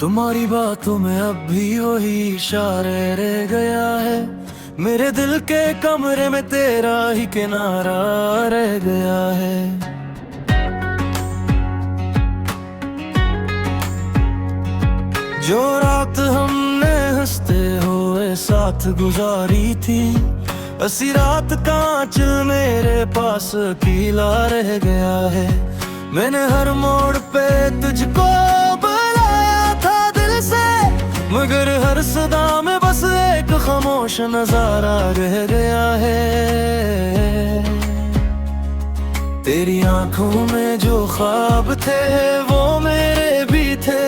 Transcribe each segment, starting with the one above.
तुम्हारी बातों में अब भी वही इशारे रह गया है। मेरे दिल के कमरे में तेरा ही किनारा रह गया है। जो रात हमने हंसते हुए साथ गुजारी थी, ऐसी रात कांच मेरे पास कीला रह गया है। मैंने हर मोड़ पे तुझको बुलाया था दिल से, मगर हर सदा में बस एक खामोश नजारा रह गया है। तेरी आंखों में जो ख्वाब थे वो मेरे भी थे,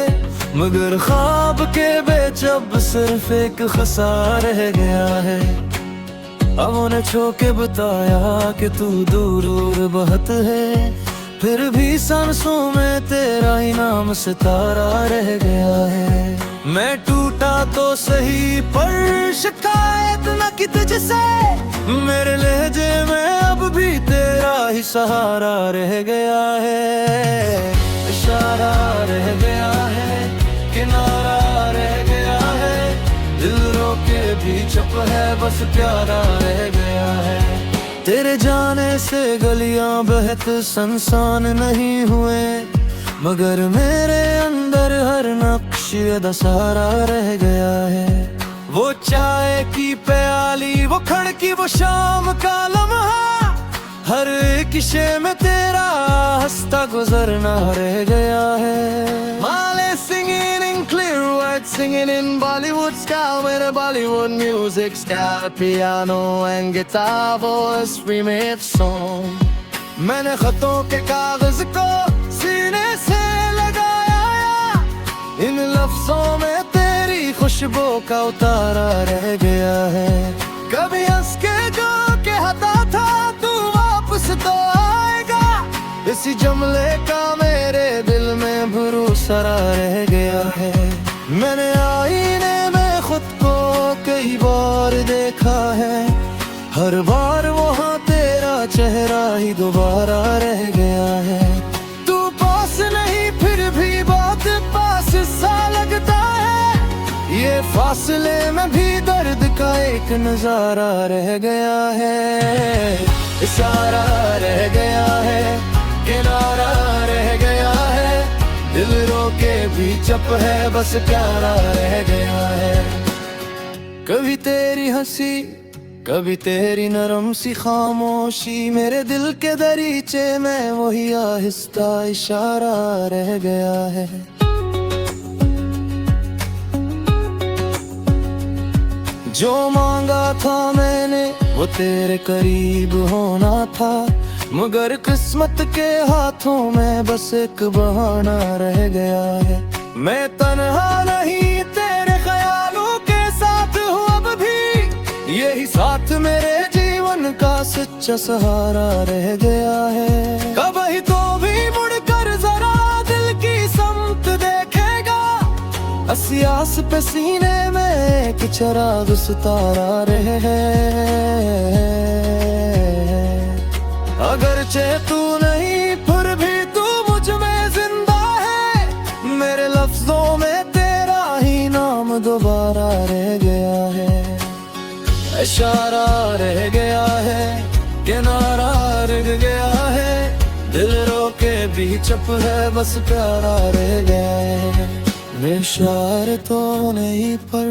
मगर ख्वाब के बीच अब सिर्फ एक खसा रह गया है। अब उन्हें छो के बताया कि तू दूर दूर बहुत है, फिर भी सांसों में तेरा ही नाम सितारा रह गया है। मैं टूटा तो सही पर शिकायत न की तुझसे, मेरे लहजे में अब भी तेरा ही सहारा रह गया है। इशारा रह गया है, किनारा रह गया है, दिल रोके भी चुप है, बस प्यारा रह गया है। तेरे जाने से गलियां बहत सुनसान नहीं हुए, मगर मेरे अंदर हर नक्श दशहरा रह गया है। वो चाय की प्याली, वो खड़की, वो शाम का लम्हा, हर एक शे में तेरा हंसता गुजरना रह गया है। माले singing in clear words, singing in Bollywood style with a Bollywood music style, piano and guitar voice remade song. मैंने खतों के कागज को सीने से लगाया, इन लफ्जों में तेरी खुशबू का उतारा रह गया है। कभी हंस के जो कहता था तू वापस तो आएगा, इसी जुमले का मेरे दिल में भरोसा रह गया है। मैंने आईने में खुद को कई बार देखा है, हर बार वहाँ तेरा चेहरा ही दोबारा रह गया है। तू पास नहीं फिर भी बहुत पास सा लगता है, ये फासले में भी दर्द का एक नजारा रह गया है। इशारा रह गया है, किनारा रह गया है, दिल रोके भी चुप है, बस प्यारा रह गया है। कभी तेरी हंसी, कभी तेरी नरम सी खामोशी, मेरे दिल के दरीचे में वही आहिस्ता इशारा रह गया है। जो मांगा था मैंने वो तेरे करीब होना था, मगर किस्मत के हाथों में बस एक बहाना रह गया है। मैं तन्हा नहीं तेरे ख्यालों के साथ हूँ अब भी, यही साथ मेरे जीवन का सच्चा सहारा रह गया है। कभी तो भी मुड़कर जरा दिल की समत देखेगा, आस पे सीने में एक चिराग सितारा रहे। अगरचे तू नहीं फिर भी तू मुझ में जिंदा है, मेरे लफ्जों में तेरा ही नाम दोबारा रह गया है। इशारा रह गया है, किनारा रह गया है, दिल रोके भी चुप है, बस प्यारा रह गया है। मैं शार तो नहीं पर